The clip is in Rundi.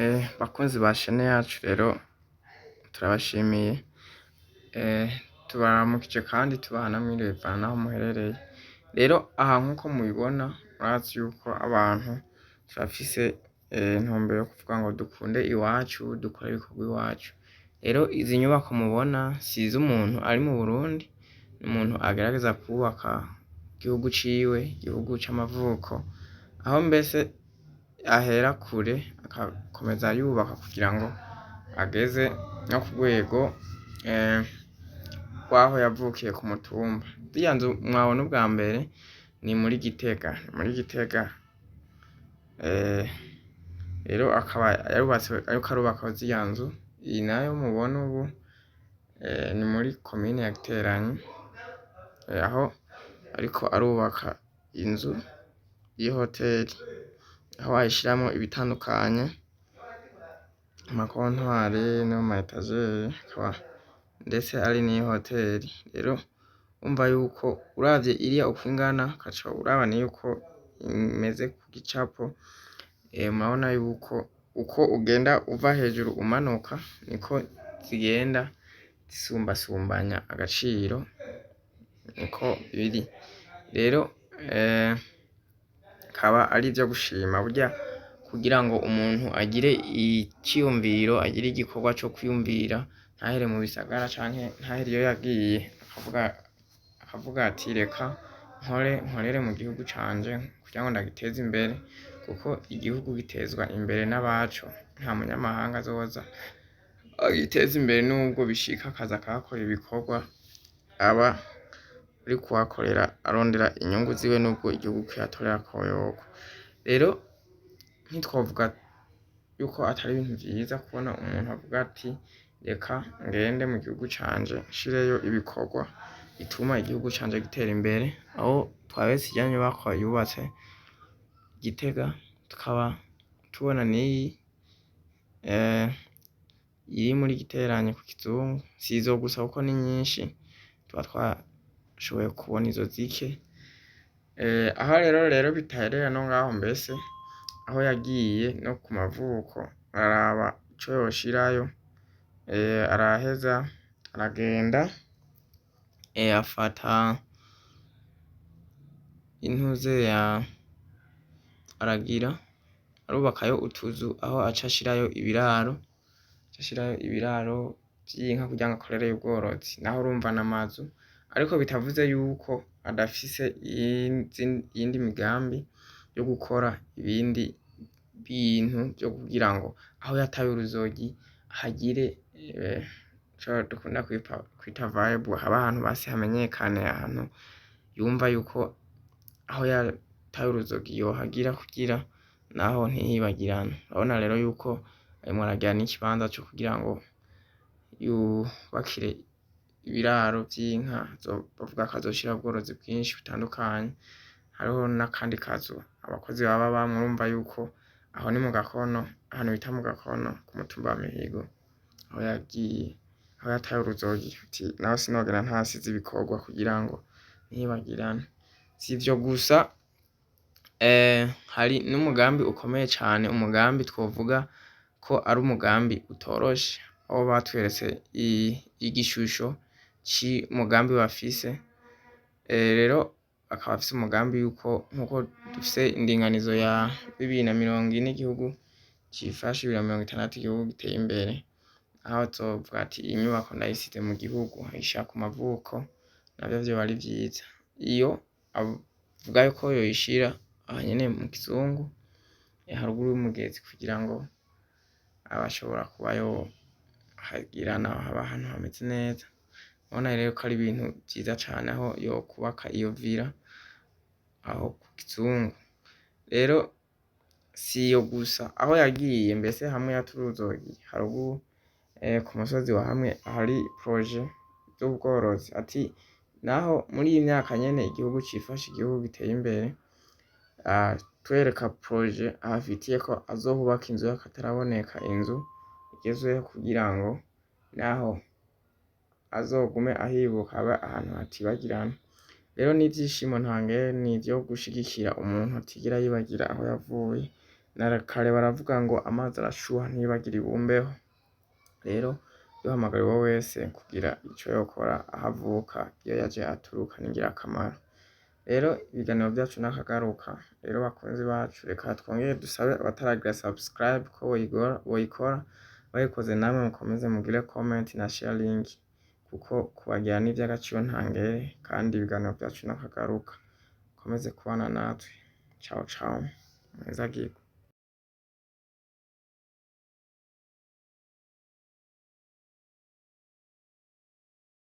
Bakunzi ba shene yacu rero turabashimiye, tubaramukije kandi tubaha namwiriwe bivana naho muherereye. Rero aha nkuko mubibona murazi yuko abantu turafise intumbero yo kuvuga ngo dukunde iwacu, dukore ibikorwa iwacu. Rero izi nyubako mubona si iz'umuntu ari mu Burundi, ni umuntu agerageza kubaka igihugu ciwe, igihugu c'amavuko, aho mbese ahera kure agakomeza yubaka kugira ngo ageze no ku rwego rw'aho yavukiye ku mutumba. Ziriya nzu mwabona ubwa mbere ni muri Gitega, rero akaba yarubatse ariko arubaka ziriya nzu. Iyi nayo mubona ubu ni muri komine ya Giteranyi, aho ariko arubaka inzu y'ihoteri, aho ayishiramwo ibitandukanye, amakontwari n'ama etajeri, akaba ndetse ari n'ihoteri. Rero urumva yuko uravye iriya uko ingana ukaca uraba yuko imeze ku gicapo, murabona yuko uko ugenda uva hejuru umanuka niko zigenda zisumbasumbanya agaciro, niko biri. Rero akaba ari ivyo gushima burya kugira ngo umuntu agire iciyumviro, agire igikorwa co kwiyumvira, ntahere mu bisagara canke ntahere iyo yagiye akavuga ati reka nkorere mu gihugu canje kugira ngo ndagiteze imbere, kuko igihugu gitezwa imbere n'abaco, nta munyamahanga azoza agiteza imbere. Nubwo bishika akaza akahakora ibikorwa aba ari kuhakorera arondera inyungu ziwe, nubwo igihugu kihatorera koyoko. Rero ntitwovuga yuko atari ibintu vyiza kubona umuntu avuga ati reka ngende mu gihugu canje nshireyo ibikorwa bituma igihugu canje gitera imbere. Aho twabetse irya nyubakwa yubatse Gitega, tukaba tubona n'iyi iri muri Giteranyi ku Kizungu, si izo gusa kuko ni nyinshi, tuba twashoboye kubona izo zike. Aho rero bitaherera no ngaho, mbese aho yagiye no ku mavuko araraba ico yoshirayo, araheza aragenda afata intuze arubakayo utuzu, aho aca ashirayo ibiraro vy'inka kugira ngo akorereyo ubworozi. Naho urumva n'amazu, ariko bitavuze yuko adafise iyindi migambi yo gukora ibindi bintu vyo kugira ngo aho yataye uruzogi hagire ico dukunda kwita vibe, haba ahantu basi hamenyekane, ahantu yumva yuko aho yataye uruzogi yohagira kugira naho ntihibagirane. Urabona rero yuko arimwo aragira n'ikibanza co kugira ngo yubakire ibiraro vy'inka, bavuga ko azoshira ubworozi bwinshi butandukanye. Hariho n'akandi kazu abakozi baba babamwo, urumva yuko aho ni mu Gakono, ahantu bita mu Gakono ku mutumba wa Mihigo, aho yagiye, aho yataye uruzogi. Ati naho sinogenda ntahasize ibikorwa kugira ngo ntihibagirane. Si ivyo gusa, hari n'umugambi ukomeye cane, umugambi twovuga ko ari umugambi utoroshe, aho batweretse igishusho c'umugambi bafise. Rero akaba afise umugambi yuko nkuko dufise indinganizo ya 2040 igihugu cifashe, 2060 igihugu giteye imbere, aho azovuga ati inyubako ndayisize mu gihugu, ayishira ku mavuko, navyo vyoba ari vyiza. Iyo avuga yuko yoyishira aha nyene mu Kizungu, haruguru y'umugezi, kugira ngo abashobora kuba yohagira naho haba ahantu hameze neza. Urabona rero ko ari ibintu vyiza cane aho yokubaka iyo villa aho ku Kizungu. Rero si iyo gusa, aho yagiye mbese hamwe yata uruzogi haruguru ku musozi wa hamwe hari projet z'ubworozi. Ati naho muri iyi myaka nyene igihugu cifashe, igihugu giteye imbere, twereka projet ahafitiye ko azohubaka inzu y'akataraboneka, inzu igezweho, kugira ngo naho azogume ahibuka, abe ahantu hatibagirana. Rero n'ivyishimo ntangere ni ivyo gushigikira umuntu atigera yibagira aho yavuye, na kare baravuga ngo amazi arashuha ntiyibagire ibumbeho. Rero duhamagariwe wese kugira ico yokora aho avuka iyo yaje aturuka ni ngirakamaro. Rero ibiganiro vyacu nakagaruka. Rero bakunzi bacu, reka twongere dusabe abataragira subscribe ko boyikora, bayikoze namwe mukomeze mugire comment na sharing, kuko kubagira ni ivy'agaciro ntangere, kandi ibiganiro vyacu nakagaruka. Mukomeze kubana natwe. Ciao ciao, muhezagirwe.